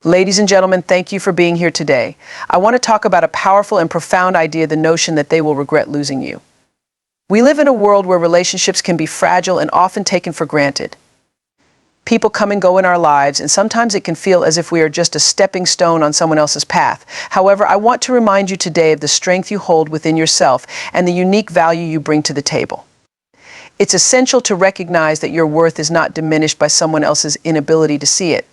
Ladies and gentlemen, thank you for being here today. I want to talk about a powerful and profound idea, the notion that they will regret losing you. We live in a world where relationships can be fragile and often taken for granted. People come and go in our lives, and sometimes it can feel as if we are just a stepping stone on someone else's path. However, I want to remind you today of the strength you hold within yourself and the unique value you bring to the table. It's essential to recognize that your worth is not diminished by someone else's inability to see it.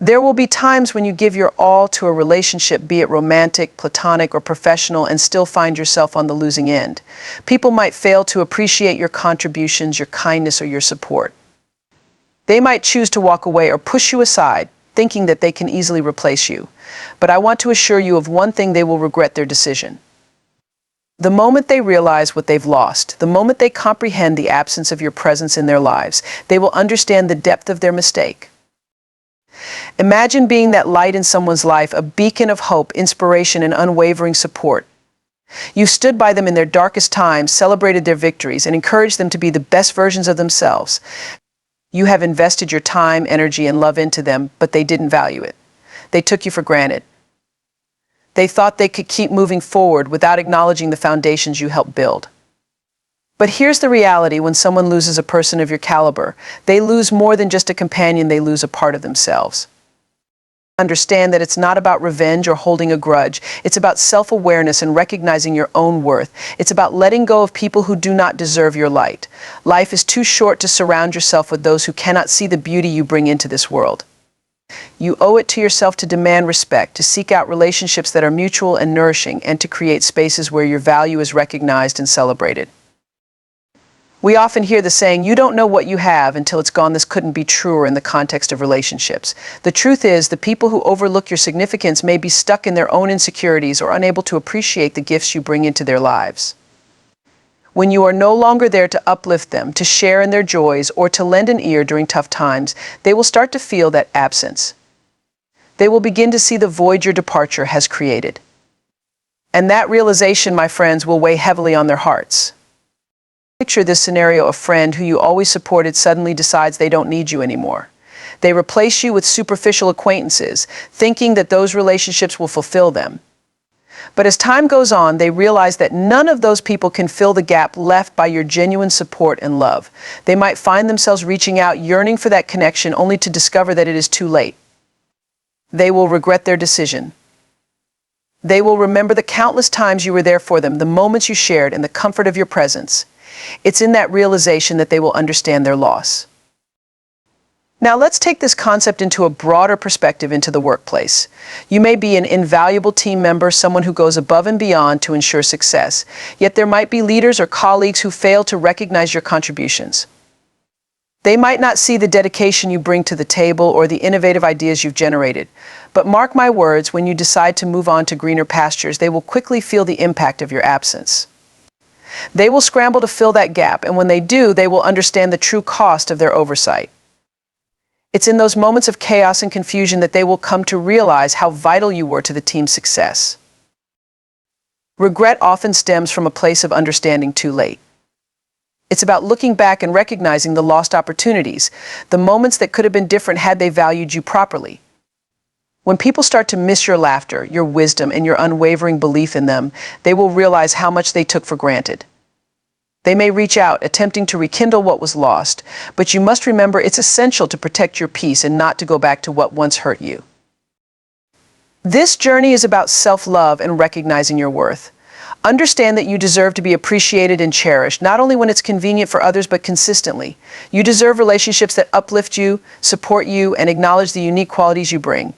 There will be times when you give your all to a relationship, be it romantic, platonic, or professional, and still find yourself on the losing end. People might fail to appreciate your contributions, your kindness, or your support. They might choose to walk away or push you aside, thinking that they can easily replace you. But I want to assure you of one thing: they will regret their decision. The moment they realize what they've lost, the moment they comprehend the absence of your presence in their lives, they will understand the depth of their mistake. Imagine being that light in someone's life, a beacon of hope, inspiration, and unwavering support. You stood by them in their darkest times, celebrated their victories, and encouraged them to be the best versions of themselves. You have invested your time, energy, and love into them, but they didn't value it. They took you for granted. They thought they could keep moving forward without acknowledging the foundations you helped build. But here's the reality: when someone loses a person of your caliber, they lose more than just a companion, they lose a part of themselves. Understand that it's not about revenge or holding a grudge. It's about self-awareness and recognizing your own worth. It's about letting go of people who do not deserve your light. Life is too short to surround yourself with those who cannot see the beauty you bring into this world. You owe it to yourself to demand respect, to seek out relationships that are mutual and nourishing, and to create spaces where your value is recognized and celebrated. We often hear the saying, "You don't know what you have until it's gone." This couldn't be truer in the context of relationships. The truth is, the people who overlook your significance may be stuck in their own insecurities or unable to appreciate the gifts you bring into their lives. When you are no longer there to uplift them, to share in their joys, or to lend an ear during tough times, they will start to feel that absence. They will begin to see the void your departure has created. And that realization, my friends, will weigh heavily on their hearts. Picture this scenario: a friend who you always supported suddenly decides they don't need you anymore. They replace you with superficial acquaintances, thinking that those relationships will fulfill them. But as time goes on, they realize that none of those people can fill the gap left by your genuine support and love. They might find themselves reaching out, yearning for that connection, only to discover that it is too late. They will regret their decision. They will remember the countless times you were there for them, the moments you shared, and the comfort of your presence. It's in that realization that they will understand their loss. Now let's take this concept into a broader perspective, into the workplace. You may be an invaluable team member, someone who goes above and beyond to ensure success. Yet there might be leaders or colleagues who fail to recognize your contributions. They might not see the dedication you bring to the table or the innovative ideas you've generated. But mark my words, when you decide to move on to greener pastures, they will quickly feel the impact of your absence. They will scramble to fill that gap, and when they do, they will understand the true cost of their oversight. It's in those moments of chaos and confusion that they will come to realize how vital you were to the team's success. Regret often stems from a place of understanding too late. It's about looking back and recognizing the lost opportunities, the moments that could have been different had they valued you properly. When people start to miss your laughter, your wisdom, and your unwavering belief in them, they will realize how much they took for granted. They may reach out, attempting to rekindle what was lost, but you must remember it's essential to protect your peace and not to go back to what once hurt you. This journey is about self-love and recognizing your worth. Understand that you deserve to be appreciated and cherished, not only when it's convenient for others, but consistently. You deserve relationships that uplift you, support you, and acknowledge the unique qualities you bring.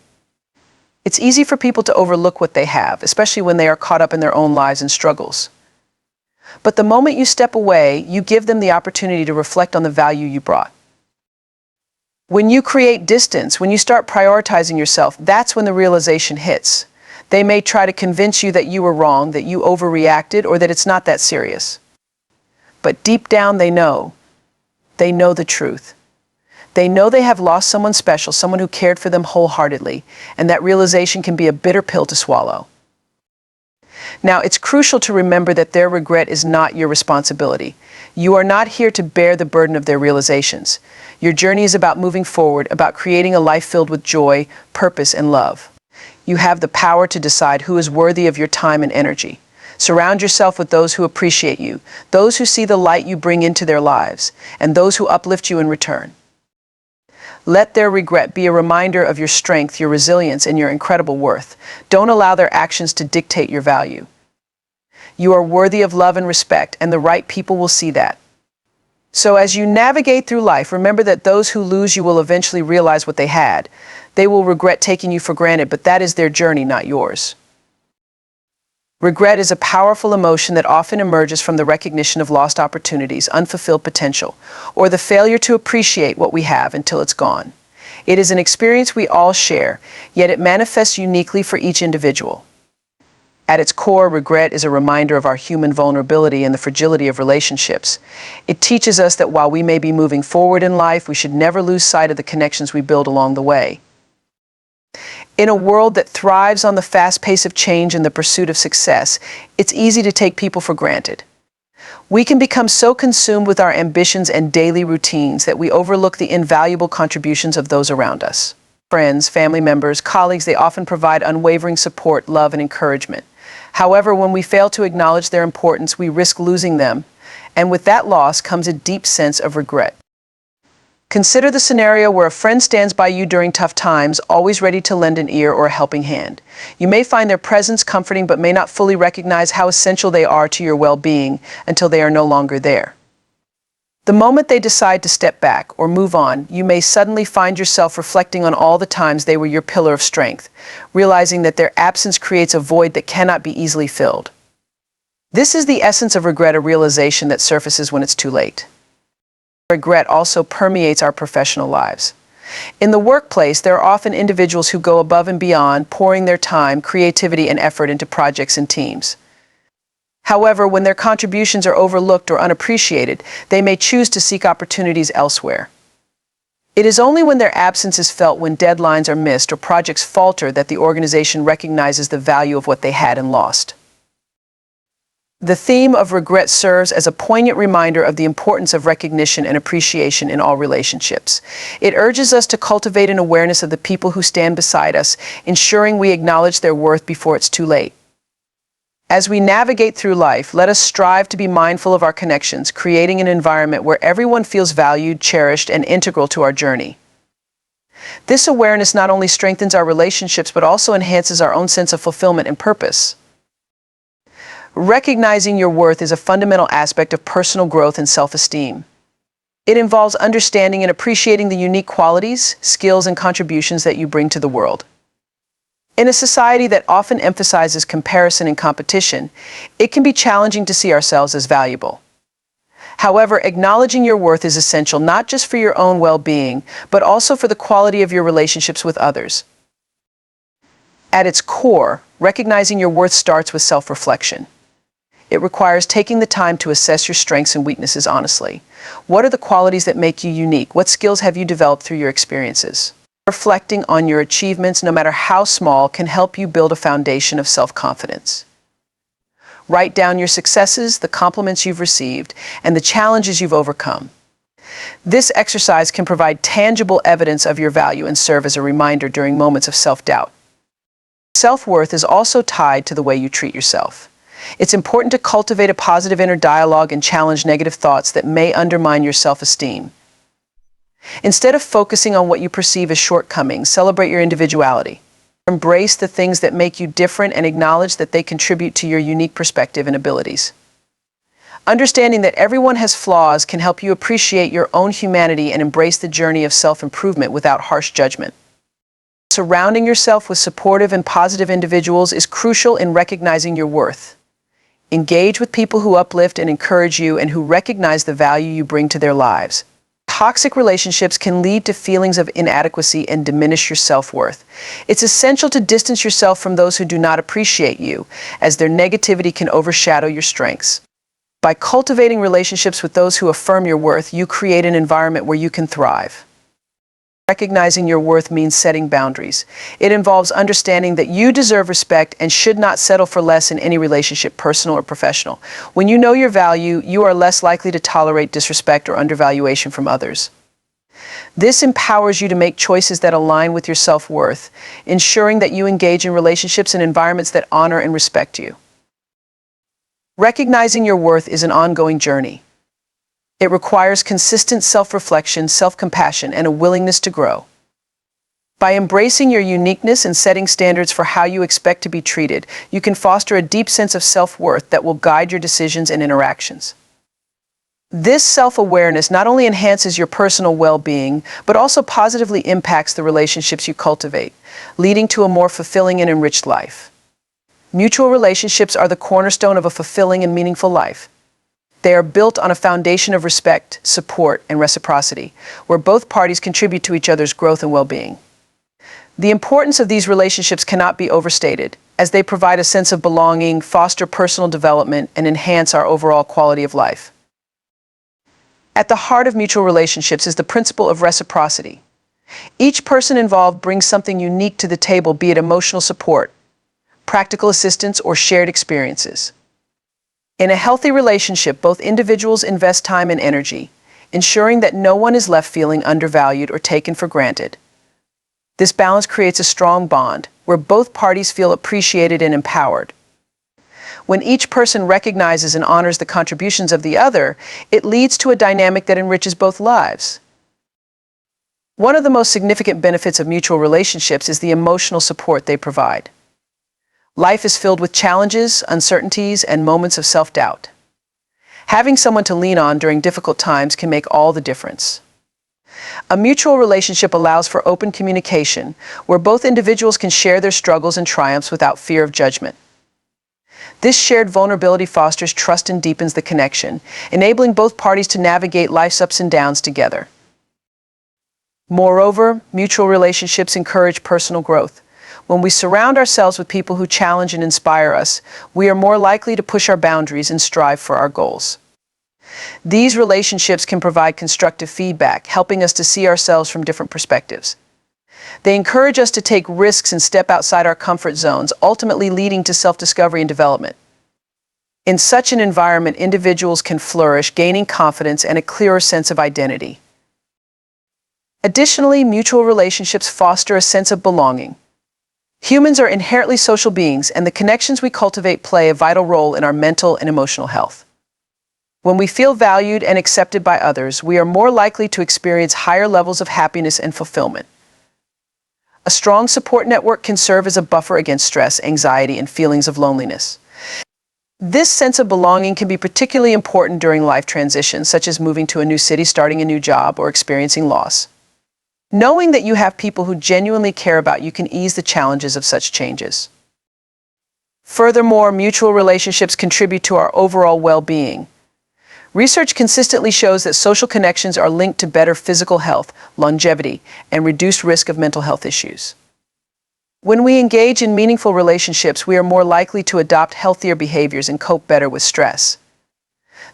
It's easy for people to overlook what they have, especially when they are caught up in their own lives and struggles. But the moment you step away, you give them the opportunity to reflect on the value you brought. When you create distance, when you start prioritizing yourself, that's when the realization hits. They may try to convince you that you were wrong, that you overreacted, or that it's not that serious. But deep down, they know the truth. They know they have lost someone special, someone who cared for them wholeheartedly, and that realization can be a bitter pill to swallow. Now, it's crucial to remember that their regret is not your responsibility. You are not here to bear the burden of their realizations. Your journey is about moving forward, about creating a life filled with joy, purpose, and love. You have the power to decide who is worthy of your time and energy. Surround yourself with those who appreciate you, those who see the light you bring into their lives, and those who uplift you in return. Let their regret be a reminder of your strength, your resilience, and your incredible worth. Don't allow their actions to dictate your value. You are worthy of love and respect, and the right people will see that. So as you navigate through life, remember that those who lose you will eventually realize what they had. They will regret taking you for granted, but that is their journey, not yours. Regret is a powerful emotion that often emerges from the recognition of lost opportunities, unfulfilled potential, or the failure to appreciate what we have until it's gone. It is an experience we all share, yet it manifests uniquely for each individual. At its core, regret is a reminder of our human vulnerability and the fragility of relationships. It teaches us that while we may be moving forward in life, we should never lose sight of the connections we build along the way. In a world that thrives on the fast pace of change and the pursuit of success, it's easy to take people for granted. We can become so consumed with our ambitions and daily routines that we overlook the invaluable contributions of those around us. Friends, family members, colleagues, they often provide unwavering support, love, and encouragement. However, when we fail to acknowledge their importance, we risk losing them, and with that loss comes a deep sense of regret. Consider the scenario where a friend stands by you during tough times, always ready to lend an ear or a helping hand. You may find their presence comforting, but may not fully recognize how essential they are to your well-being until they are no longer there. The moment they decide to step back or move on, you may suddenly find yourself reflecting on all the times they were your pillar of strength, realizing that their absence creates a void that cannot be easily filled. This is the essence of regret, a realization that surfaces when it's too late. Regret also permeates our professional lives. In the workplace, there are often individuals who go above and beyond, pouring their time, creativity, and effort into projects and teams. However, when their contributions are overlooked or unappreciated, they may choose to seek opportunities elsewhere. It is only when their absence is felt, when deadlines are missed or projects falter, that the organization recognizes the value of what they had and lost. The theme of regret serves as a poignant reminder of the importance of recognition and appreciation in all relationships. It urges us to cultivate an awareness of the people who stand beside us, ensuring we acknowledge their worth before it's too late. As we navigate through life, let us strive to be mindful of our connections, creating an environment where everyone feels valued, cherished, and integral to our journey. This awareness not only strengthens our relationships, but also enhances our own sense of fulfillment and purpose. Recognizing your worth is a fundamental aspect of personal growth and self-esteem. It involves understanding and appreciating the unique qualities, skills, and contributions that you bring to the world. In a society that often emphasizes comparison and competition, it can be challenging to see ourselves as valuable. However, acknowledging your worth is essential not just for your own well-being, but also for the quality of your relationships with others. At its core, recognizing your worth starts with self-reflection. It requires taking the time to assess your strengths and weaknesses honestly. What are the qualities that make you unique? What skills have you developed through your experiences? Reflecting on your achievements, no matter how small, can help you build a foundation of self-confidence. Write down your successes, the compliments you've received, and the challenges you've overcome. This exercise can provide tangible evidence of your value and serve as a reminder during moments of self-doubt. Self-worth is also tied to the way you treat yourself. It's important to cultivate a positive inner dialogue and challenge negative thoughts that may undermine your self-esteem. Instead of focusing on what you perceive as shortcomings, celebrate your individuality. Embrace the things that make you different and acknowledge that they contribute to your unique perspective and abilities. Understanding that everyone has flaws can help you appreciate your own humanity and embrace the journey of self-improvement without harsh judgment. Surrounding yourself with supportive and positive individuals is crucial in recognizing your worth. Engage with people who uplift and encourage you and who recognize the value you bring to their lives. Toxic relationships can lead to feelings of inadequacy and diminish your self-worth. It's essential to distance yourself from those who do not appreciate you, as their negativity can overshadow your strengths. By cultivating relationships with those who affirm your worth, you create an environment where you can thrive. Recognizing your worth means setting boundaries. It involves understanding that you deserve respect and should not settle for less in any relationship, personal or professional. When you know your value, you are less likely to tolerate disrespect or undervaluation from others. This empowers you to make choices that align with your self-worth, ensuring that you engage in relationships and environments that honor and respect you. Recognizing your worth is an ongoing journey. It requires consistent self-reflection, self-compassion, and a willingness to grow. By embracing your uniqueness and setting standards for how you expect to be treated, you can foster a deep sense of self-worth that will guide your decisions and interactions. This self-awareness not only enhances your personal well-being, but also positively impacts the relationships you cultivate, leading to a more fulfilling and enriched life. Mutual relationships are the cornerstone of a fulfilling and meaningful life. They are built on a foundation of respect, support, and reciprocity, where both parties contribute to each other's growth and well-being. The importance of these relationships cannot be overstated, as they provide a sense of belonging, foster personal development, and enhance our overall quality of life. At the heart of mutual relationships is the principle of reciprocity. Each person involved brings something unique to the table, be it emotional support, practical assistance, or shared experiences. In a healthy relationship, both individuals invest time and energy, ensuring that no one is left feeling undervalued or taken for granted. This balance creates a strong bond, where both parties feel appreciated and empowered. When each person recognizes and honors the contributions of the other, it leads to a dynamic that enriches both lives. One of the most significant benefits of mutual relationships is the emotional support they provide. Life is filled with challenges, uncertainties, and moments of self-doubt. Having someone to lean on during difficult times can make all the difference. A mutual relationship allows for open communication, where both individuals can share their struggles and triumphs without fear of judgment. This shared vulnerability fosters trust and deepens the connection, enabling both parties to navigate life's ups and downs together. Moreover, mutual relationships encourage personal growth. When we surround ourselves with people who challenge and inspire us, we are more likely to push our boundaries and strive for our goals. These relationships can provide constructive feedback, helping us to see ourselves from different perspectives. They encourage us to take risks and step outside our comfort zones, ultimately leading to self-discovery and development. In such an environment, individuals can flourish, gaining confidence and a clearer sense of identity. Additionally, mutual relationships foster a sense of belonging. Humans are inherently social beings, and the connections we cultivate play a vital role in our mental and emotional health. When we feel valued and accepted by others, we are more likely to experience higher levels of happiness and fulfillment. A strong support network can serve as a buffer against stress, anxiety, and feelings of loneliness. This sense of belonging can be particularly important during life transitions, such as moving to a new city, starting a new job, or experiencing loss. Knowing that you have people who genuinely care about you can ease the challenges of such changes. Furthermore, mutual relationships contribute to our overall well-being. Research consistently shows that social connections are linked to better physical health, longevity, and reduced risk of mental health issues. When we engage in meaningful relationships, we are more likely to adopt healthier behaviors and cope better with stress.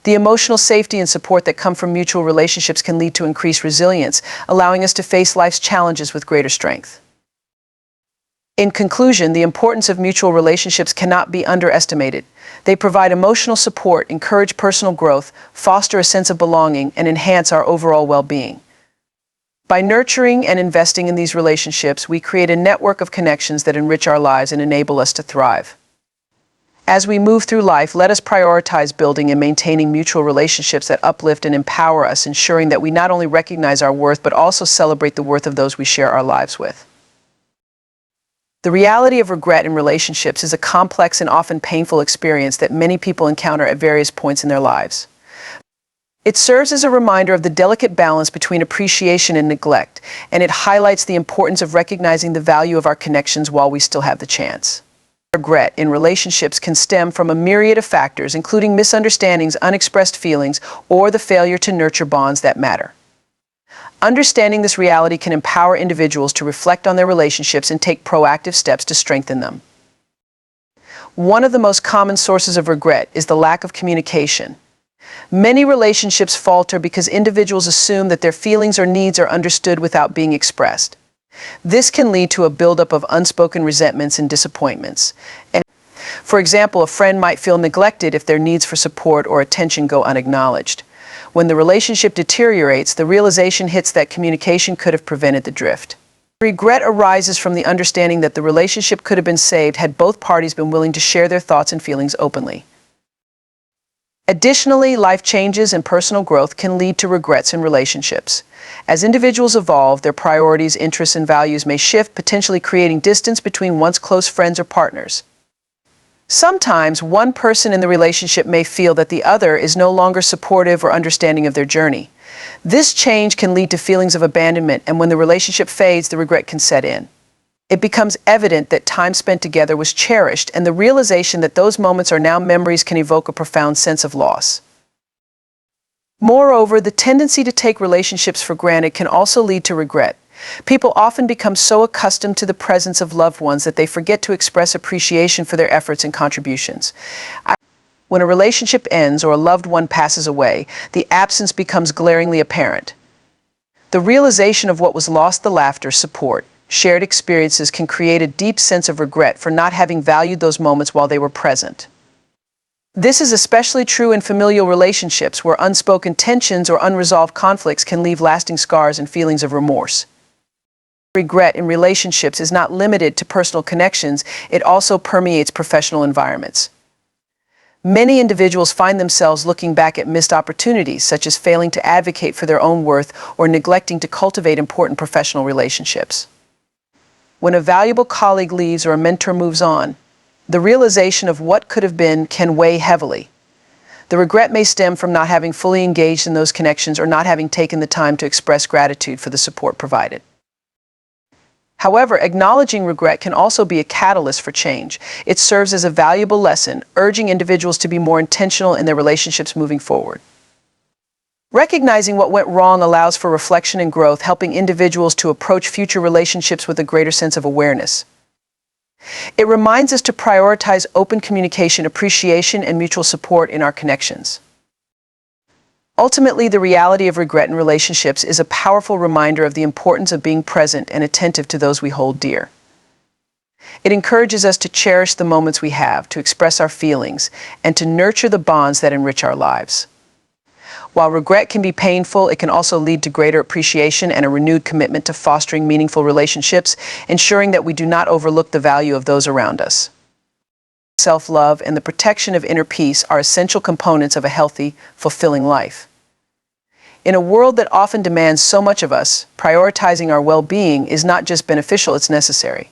The emotional safety and support that come from mutual relationships can lead to increased resilience, allowing us to face life's challenges with greater strength. In conclusion, the importance of mutual relationships cannot be underestimated. They provide emotional support, encourage personal growth, foster a sense of belonging, and enhance our overall well-being. By nurturing and investing in these relationships, we create a network of connections that enrich our lives and enable us to thrive. As we move through life, let us prioritize building and maintaining mutual relationships that uplift and empower us, ensuring that we not only recognize our worth, but also celebrate the worth of those we share our lives with. The reality of regret in relationships is a complex and often painful experience that many people encounter at various points in their lives. It serves as a reminder of the delicate balance between appreciation and neglect, and it highlights the importance of recognizing the value of our connections while we still have the chance. Regret in relationships can stem from a myriad of factors, including misunderstandings, unexpressed feelings, or the failure to nurture bonds that matter. Understanding this reality can empower individuals to reflect on their relationships and take proactive steps to strengthen them. One of the most common sources of regret is the lack of communication. Many relationships falter because individuals assume that their feelings or needs are understood without being expressed. This can lead to a buildup of unspoken resentments and disappointments. And, for example, a friend might feel neglected if their needs for support or attention go unacknowledged. When the relationship deteriorates, the realization hits that communication could have prevented the drift. Regret arises from the understanding that the relationship could have been saved had both parties been willing to share their thoughts and feelings openly. Additionally, life changes and personal growth can lead to regrets in relationships. As individuals evolve, their priorities, interests, and values may shift, potentially creating distance between once close friends or partners. Sometimes one person in the relationship may feel that the other is no longer supportive or understanding of their journey. This change can lead to feelings of abandonment, and when the relationship fades, the regret can set in. It becomes evident that time spent together was cherished, and the realization that those moments are now memories can evoke a profound sense of loss. Moreover, the tendency to take relationships for granted can also lead to regret. People often become so accustomed to the presence of loved ones that they forget to express appreciation for their efforts and contributions. When a relationship ends or a loved one passes away, the absence becomes glaringly apparent. The realization of what was lost, the laughter, support, shared experiences, can create a deep sense of regret for not having valued those moments while they were present. This is especially true in familial relationships, where unspoken tensions or unresolved conflicts can leave lasting scars and feelings of remorse. Regret in relationships is not limited to personal connections, it also permeates professional environments. Many individuals find themselves looking back at missed opportunities, such as failing to advocate for their own worth or neglecting to cultivate important professional relationships. When a valuable colleague leaves or a mentor moves on, the realization of what could have been can weigh heavily. The regret may stem from not having fully engaged in those connections or not having taken the time to express gratitude for the support provided. However, acknowledging regret can also be a catalyst for change. It serves as a valuable lesson, urging individuals to be more intentional in their relationships moving forward. Recognizing what went wrong allows for reflection and growth, helping individuals to approach future relationships with a greater sense of awareness. It reminds us to prioritize open communication, appreciation, and mutual support in our connections. Ultimately, the reality of regret in relationships is a powerful reminder of the importance of being present and attentive to those we hold dear. It encourages us to cherish the moments we have, to express our feelings, and to nurture the bonds that enrich our lives. While regret can be painful, it can also lead to greater appreciation and a renewed commitment to fostering meaningful relationships, ensuring that we do not overlook the value of those around us. Self-love and the protection of inner peace are essential components of a healthy, fulfilling life. In a world that often demands so much of us, prioritizing our well-being is not just beneficial, it's necessary.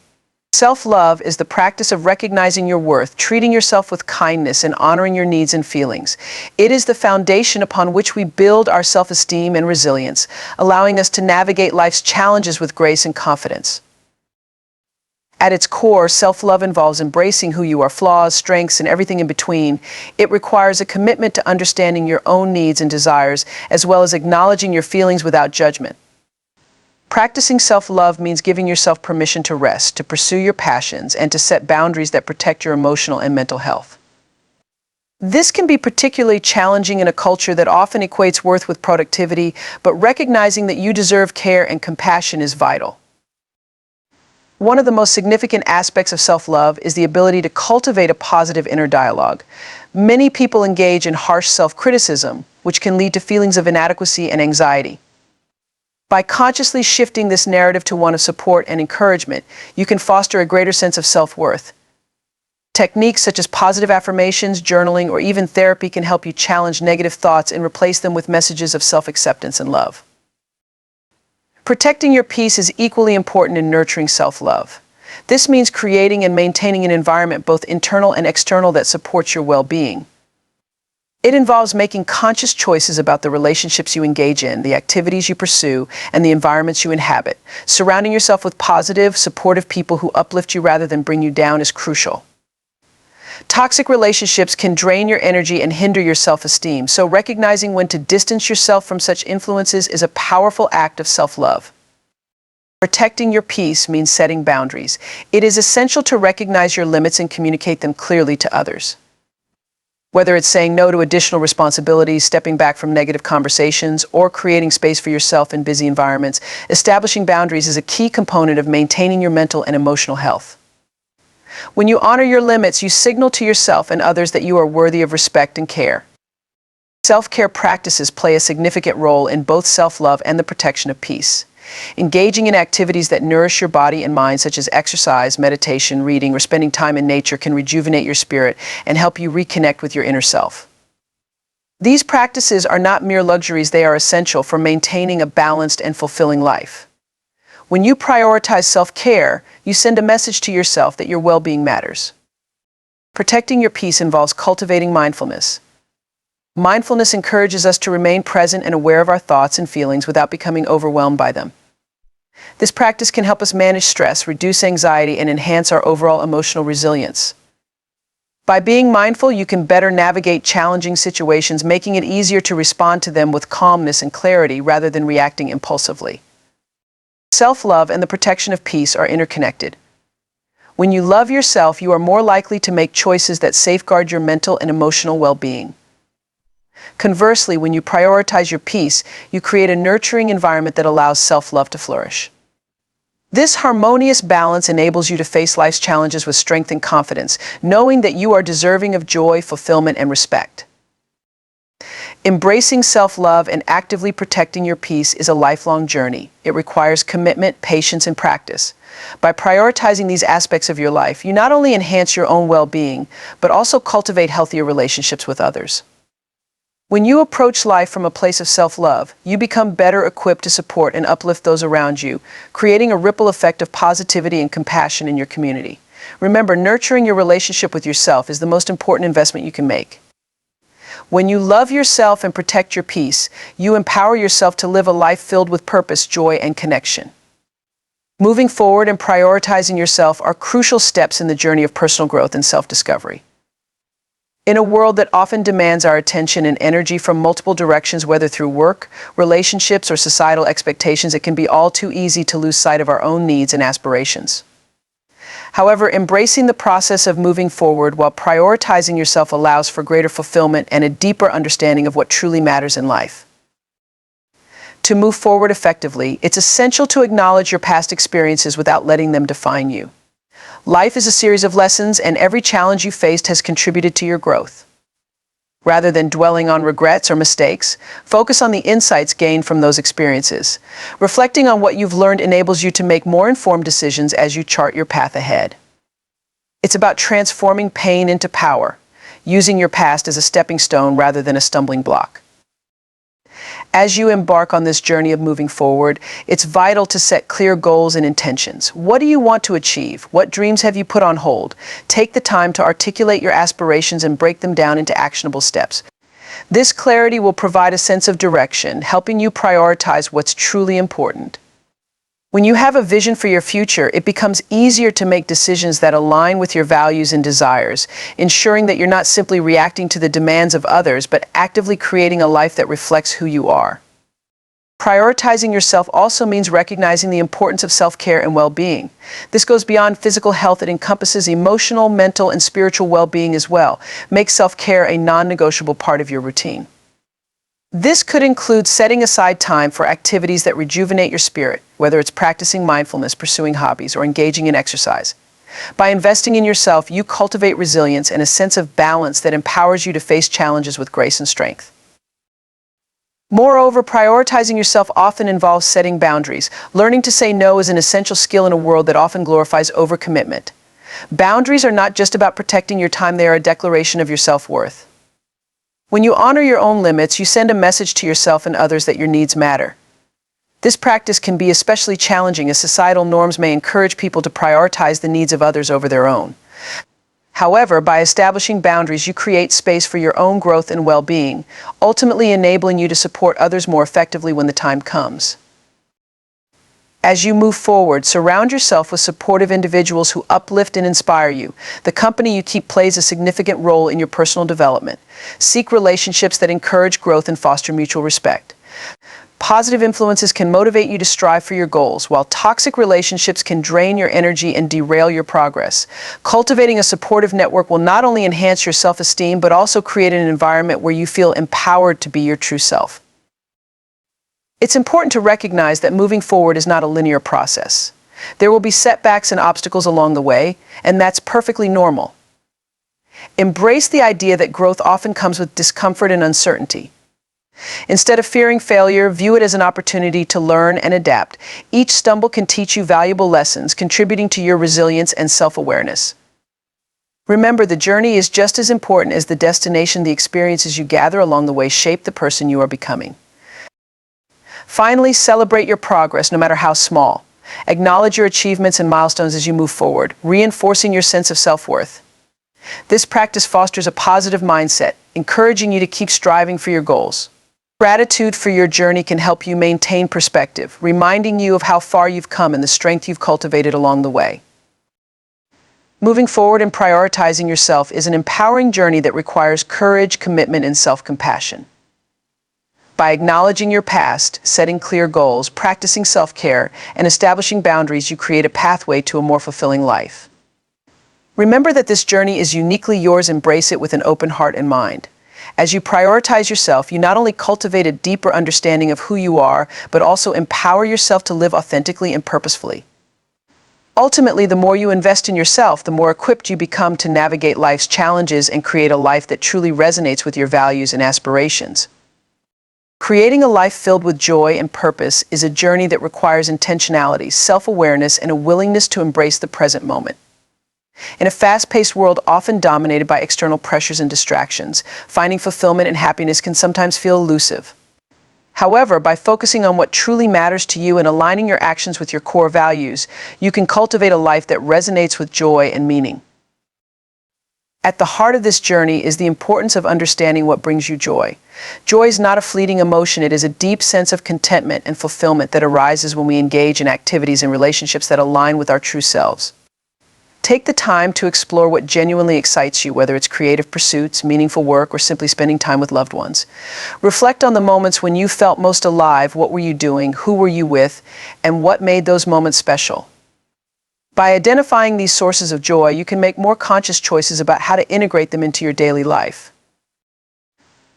Self-love is the practice of recognizing your worth, treating yourself with kindness, and honoring your needs and feelings. It is the foundation upon which we build our self-esteem and resilience, allowing us to navigate life's challenges with grace and confidence. At its core, self-love involves embracing who you are, flaws, strengths, and everything in between. It requires a commitment to understanding your own needs and desires, as well as acknowledging your feelings without judgment. Practicing self-love means giving yourself permission to rest, to pursue your passions, and to set boundaries that protect your emotional and mental health. This can be particularly challenging in a culture that often equates worth with productivity, but recognizing that you deserve care and compassion is vital. One of the most significant aspects of self-love is the ability to cultivate a positive inner dialogue. Many people engage in harsh self-criticism, which can lead to feelings of inadequacy and anxiety. By consciously shifting this narrative to one of support and encouragement, you can foster a greater sense of self-worth. Techniques such as positive affirmations, journaling, or even therapy can help you challenge negative thoughts and replace them with messages of self-acceptance and love. Protecting your peace is equally important in nurturing self-love. This means creating and maintaining an environment, both internal and external, that supports your well-being. It involves making conscious choices about the relationships you engage in, the activities you pursue, and the environments you inhabit. Surrounding yourself with positive, supportive people who uplift you rather than bring you down is crucial. Toxic relationships can drain your energy and hinder your self-esteem, so recognizing when to distance yourself from such influences is a powerful act of self-love. Protecting your peace means setting boundaries. It is essential to recognize your limits and communicate them clearly to others. Whether it's saying no to additional responsibilities, stepping back from negative conversations, or creating space for yourself in busy environments, establishing boundaries is a key component of maintaining your mental and emotional health. When you honor your limits, you signal to yourself and others that you are worthy of respect and care. Self-care practices play a significant role in both self-love and the protection of peace. Engaging in activities that nourish your body and mind, such as exercise, meditation, reading, or spending time in nature, can rejuvenate your spirit and help you reconnect with your inner self. These practices are not mere luxuries, they are essential for maintaining a balanced and fulfilling life. When you prioritize self-care, you send a message to yourself that your well-being matters. Protecting your peace involves cultivating mindfulness. Mindfulness encourages us to remain present and aware of our thoughts and feelings without becoming overwhelmed by them. This practice can help us manage stress, reduce anxiety, and enhance our overall emotional resilience. By being mindful, you can better navigate challenging situations, making it easier to respond to them with calmness and clarity rather than reacting impulsively. Self-love and the protection of peace are interconnected. When you love yourself, you are more likely to make choices that safeguard your mental and emotional well-being. Conversely, when you prioritize your peace, you create a nurturing environment that allows self-love to flourish. This harmonious balance enables you to face life's challenges with strength and confidence, knowing that you are deserving of joy, fulfillment, and respect. Embracing self-love and actively protecting your peace is a lifelong journey. It requires commitment, patience, and practice. By prioritizing these aspects of your life, you not only enhance your own well-being, but also cultivate healthier relationships with others. When you approach life from a place of self-love, you become better equipped to support and uplift those around you, creating a ripple effect of positivity and compassion in your community. Remember, nurturing your relationship with yourself is the most important investment you can make. When you love yourself and protect your peace, you empower yourself to live a life filled with purpose, joy, and connection. Moving forward and prioritizing yourself are crucial steps in the journey of personal growth and self-discovery. In a world that often demands our attention and energy from multiple directions, whether through work, relationships, or societal expectations, it can be all too easy to lose sight of our own needs and aspirations. However, embracing the process of moving forward while prioritizing yourself allows for greater fulfillment and a deeper understanding of what truly matters in life. To move forward effectively, it's essential to acknowledge your past experiences without letting them define you. Life is a series of lessons, and every challenge you faced has contributed to your growth. Rather than dwelling on regrets or mistakes, focus on the insights gained from those experiences. Reflecting on what you've learned enables you to make more informed decisions as you chart your path ahead. It's about transforming pain into power, using your past as a stepping stone rather than a stumbling block. As you embark on this journey of moving forward, it's vital to set clear goals and intentions. What do you want to achieve? What dreams have you put on hold? Take the time to articulate your aspirations and break them down into actionable steps. This clarity will provide a sense of direction, helping you prioritize what's truly important. When you have a vision for your future, it becomes easier to make decisions that align with your values and desires, ensuring that you're not simply reacting to the demands of others, but actively creating a life that reflects who you are. Prioritizing yourself also means recognizing the importance of self-care and well-being. This goes beyond physical health. It encompasses emotional, mental, and spiritual well-being as well. Make self-care a non-negotiable part of your routine. This could include setting aside time for activities that rejuvenate your spirit, whether it's practicing mindfulness, pursuing hobbies, or engaging in exercise. By investing in yourself, you cultivate resilience and a sense of balance that empowers you to face challenges with grace and strength. Moreover, prioritizing yourself often involves setting boundaries. Learning to say no is an essential skill in a world that often glorifies overcommitment. Boundaries are not just about protecting your time, they are a declaration of your self-worth. When you honor your own limits, you send a message to yourself and others that your needs matter. This practice can be especially challenging as societal norms may encourage people to prioritize the needs of others over their own. However, by establishing boundaries, you create space for your own growth and well-being, ultimately enabling you to support others more effectively when the time comes. As you move forward, surround yourself with supportive individuals who uplift and inspire you. The company you keep plays a significant role in your personal development. Seek relationships that encourage growth and foster mutual respect. Positive influences can motivate you to strive for your goals, while toxic relationships can drain your energy and derail your progress. Cultivating a supportive network will not only enhance your self-esteem, but also create an environment where you feel empowered to be your true self. It's important to recognize that moving forward is not a linear process. There will be setbacks and obstacles along the way, and that's perfectly normal. Embrace the idea that growth often comes with discomfort and uncertainty. Instead of fearing failure, view it as an opportunity to learn and adapt. Each stumble can teach you valuable lessons, contributing to your resilience and self-awareness. Remember, the journey is just as important as the destination. The experiences you gather along the way shape the person you are becoming. Finally, celebrate your progress, no matter how small. Acknowledge your achievements and milestones as you move forward, reinforcing your sense of self-worth. This practice fosters a positive mindset, encouraging you to keep striving for your goals. Gratitude for your journey can help you maintain perspective, reminding you of how far you've come and the strength you've cultivated along the way. Moving forward and prioritizing yourself is an empowering journey that requires courage, commitment, and self-compassion. By acknowledging your past, setting clear goals, practicing self-care, and establishing boundaries, you create a pathway to a more fulfilling life. Remember that this journey is uniquely yours. Embrace it with an open heart and mind. As you prioritize yourself, you not only cultivate a deeper understanding of who you are, but also empower yourself to live authentically and purposefully. Ultimately, the more you invest in yourself, the more equipped you become to navigate life's challenges and create a life that truly resonates with your values and aspirations. Creating a life filled with joy and purpose is a journey that requires intentionality, self-awareness, and a willingness to embrace the present moment. In a fast-paced world often dominated by external pressures and distractions, finding fulfillment and happiness can sometimes feel elusive. However, by focusing on what truly matters to you and aligning your actions with your core values, you can cultivate a life that resonates with joy and meaning. At the heart of this journey is the importance of understanding what brings you joy. Joy is not a fleeting emotion. It is a deep sense of contentment and fulfillment that arises when we engage in activities and relationships that align with our true selves. Take the time to explore what genuinely excites you, whether it's creative pursuits, meaningful work, or simply spending time with loved ones. Reflect on the moments when you felt most alive. What were you doing? Who were you with? And what made those moments special? By identifying these sources of joy, you can make more conscious choices about how to integrate them into your daily life.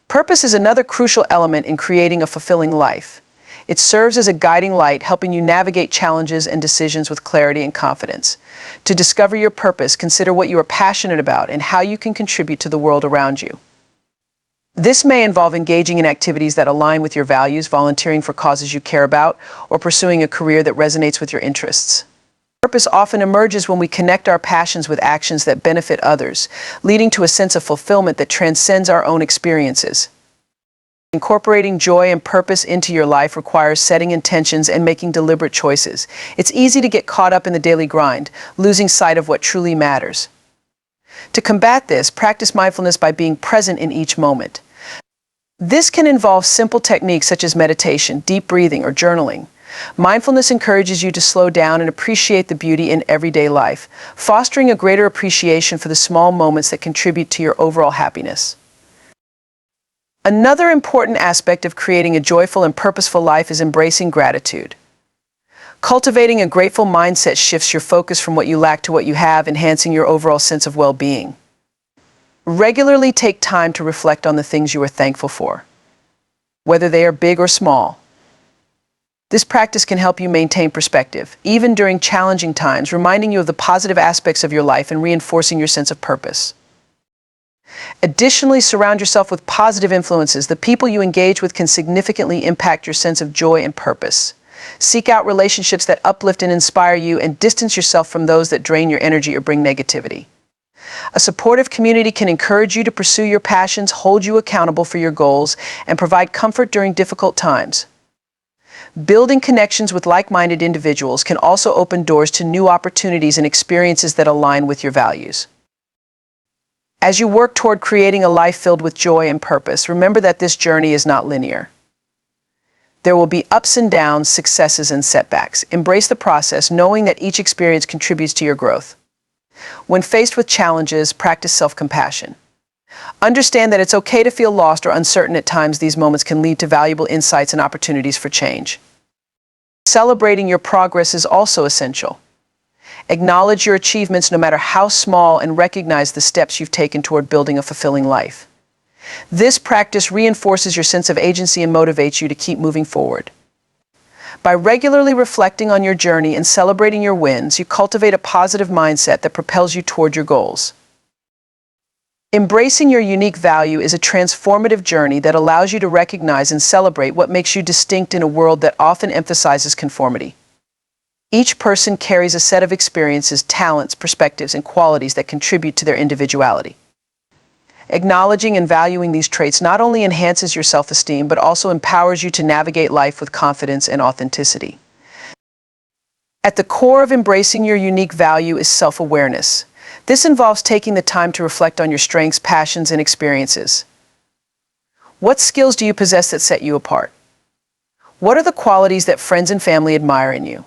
Purpose is another crucial element in creating a fulfilling life. It serves as a guiding light, helping you navigate challenges and decisions with clarity and confidence. To discover your purpose, consider what you are passionate about and how you can contribute to the world around you. This may involve engaging in activities that align with your values, volunteering for causes you care about, or pursuing a career that resonates with your interests. Purpose often emerges when we connect our passions with actions that benefit others, leading to a sense of fulfillment that transcends our own experiences. Incorporating joy and purpose into your life requires setting intentions and making deliberate choices. It's easy to get caught up in the daily grind, losing sight of what truly matters. To combat this, practice mindfulness by being present in each moment. This can involve simple techniques such as meditation, deep breathing, or journaling. Mindfulness encourages you to slow down and appreciate the beauty in everyday life, fostering a greater appreciation for the small moments that contribute to your overall happiness. Another important aspect of creating a joyful and purposeful life is embracing gratitude. Cultivating a grateful mindset shifts your focus from what you lack to what you have, enhancing your overall sense of well-being. Regularly take time to reflect on the things you are thankful for, whether they are big or small. This practice can help you maintain perspective, even during challenging times, reminding you of the positive aspects of your life and reinforcing your sense of purpose. Additionally, surround yourself with positive influences. The people you engage with can significantly impact your sense of joy and purpose. Seek out relationships that uplift and inspire you, and distance yourself from those that drain your energy or bring negativity. A supportive community can encourage you to pursue your passions, hold you accountable for your goals, and provide comfort during difficult times. Building connections with like-minded individuals can also open doors to new opportunities and experiences that align with your values. As you work toward creating a life filled with joy and purpose, remember that this journey is not linear. There will be ups and downs, successes and setbacks. Embrace the process, knowing that each experience contributes to your growth. When faced with challenges, practice self-compassion. Understand that it's okay to feel lost or uncertain at times. These moments can lead to valuable insights and opportunities for change. Celebrating your progress is also essential. Acknowledge your achievements no matter how small and recognize the steps you've taken toward building a fulfilling life. This practice reinforces your sense of agency and motivates you to keep moving forward. By regularly reflecting on your journey and celebrating your wins, you cultivate a positive mindset that propels you toward your goals. Embracing your unique value is a transformative journey that allows you to recognize and celebrate what makes you distinct in a world that often emphasizes conformity. Each person carries a set of experiences, talents, perspectives, and qualities that contribute to their individuality. Acknowledging and valuing these traits not only enhances your self-esteem, but also empowers you to navigate life with confidence and authenticity. At the core of embracing your unique value is self-awareness. This involves taking the time to reflect on your strengths, passions, and experiences. What skills do you possess that set you apart? What are the qualities that friends and family admire in you?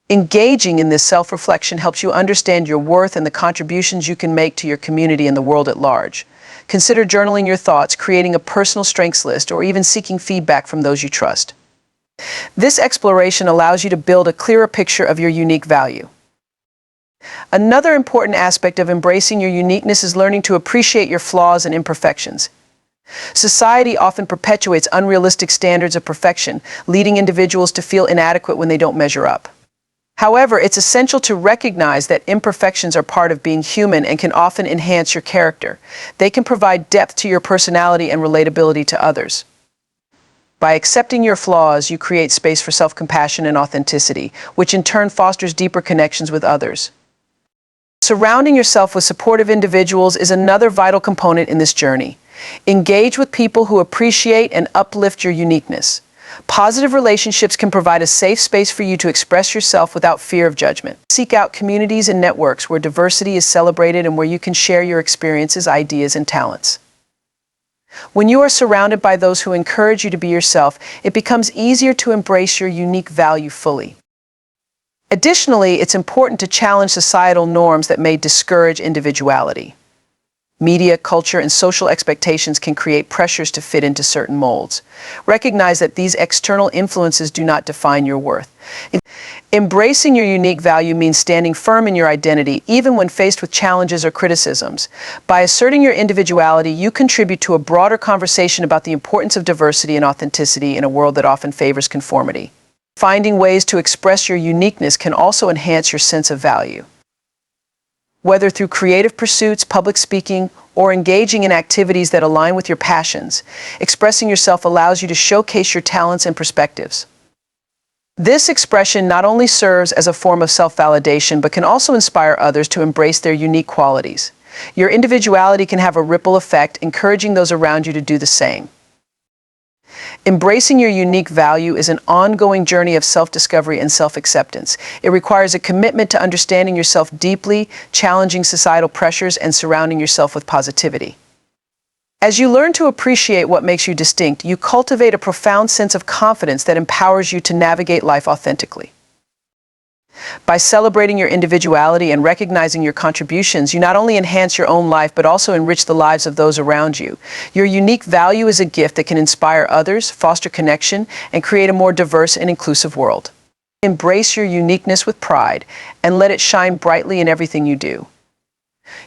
Engaging in this self-reflection helps you understand your worth and the contributions you can make to your community and the world at large. Consider journaling your thoughts, creating a personal strengths list, or even seeking feedback from those you trust. This exploration allows you to build a clearer picture of your unique value. Another important aspect of embracing your uniqueness is learning to appreciate your flaws and imperfections. Society often perpetuates unrealistic standards of perfection, leading individuals to feel inadequate when they don't measure up. However, it's essential to recognize that imperfections are part of being human and can often enhance your character. They can provide depth to your personality and relatability to others. By accepting your flaws, you create space for self-compassion and authenticity, which in turn fosters deeper connections with others. Surrounding yourself with supportive individuals is another vital component in this journey. Engage with people who appreciate and uplift your uniqueness. Positive relationships can provide a safe space for you to express yourself without fear of judgment. Seek out communities and networks where diversity is celebrated and where you can share your experiences, ideas, and talents. When you are surrounded by those who encourage you to be yourself, it becomes easier to embrace your unique value fully. Additionally, it's important to challenge societal norms that may discourage individuality. Media, culture, and social expectations can create pressures to fit into certain molds. Recognize that these external influences do not define your worth. Embracing your unique value means standing firm in your identity, even when faced with challenges or criticisms. By asserting your individuality, you contribute to a broader conversation about the importance of diversity and authenticity in a world that often favors conformity. Finding ways to express your uniqueness can also enhance your sense of value. Whether through creative pursuits, public speaking, or engaging in activities that align with your passions, expressing yourself allows you to showcase your talents and perspectives. This expression not only serves as a form of self-validation, but can also inspire others to embrace their unique qualities. Your individuality can have a ripple effect, encouraging those around you to do the same. Embracing your unique value is an ongoing journey of self-discovery and self-acceptance. It requires a commitment to understanding yourself deeply, challenging societal pressures, and surrounding yourself with positivity. As you learn to appreciate what makes you distinct, you cultivate a profound sense of confidence that empowers you to navigate life authentically. By celebrating your individuality and recognizing your contributions, you not only enhance your own life, but also enrich the lives of those around you. Your unique value is a gift that can inspire others, foster connection, and create a more diverse and inclusive world. Embrace your uniqueness with pride and let it shine brightly in everything you do.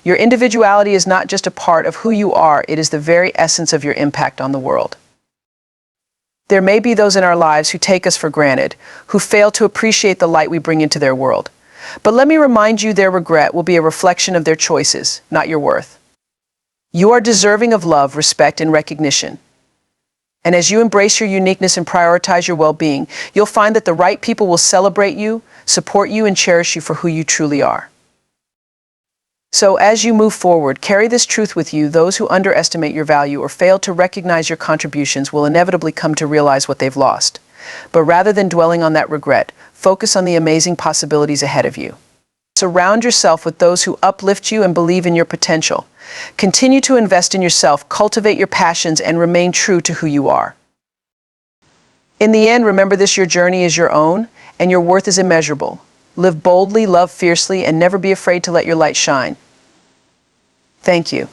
Your individuality is not just a part of who you are, it is the very essence of your impact on the world. There may be those in our lives who take us for granted, who fail to appreciate the light we bring into their world. But let me remind you, their regret will be a reflection of their choices, not your worth. You are deserving of love, respect, and recognition. And as you embrace your uniqueness and prioritize your well-being, you'll find that the right people will celebrate you, support you, and cherish you for who you truly are. So as you move forward, carry this truth with you. Those who underestimate your value or fail to recognize your contributions will inevitably come to realize what they've lost. But rather than dwelling on that regret, focus on the amazing possibilities ahead of you. Surround yourself with those who uplift you and believe in your potential. Continue to invest in yourself, cultivate your passions, and remain true to who you are. In the end, remember this: your journey is your own, and your worth is immeasurable. Live boldly, love fiercely, and never be afraid to let your light shine. Thank you.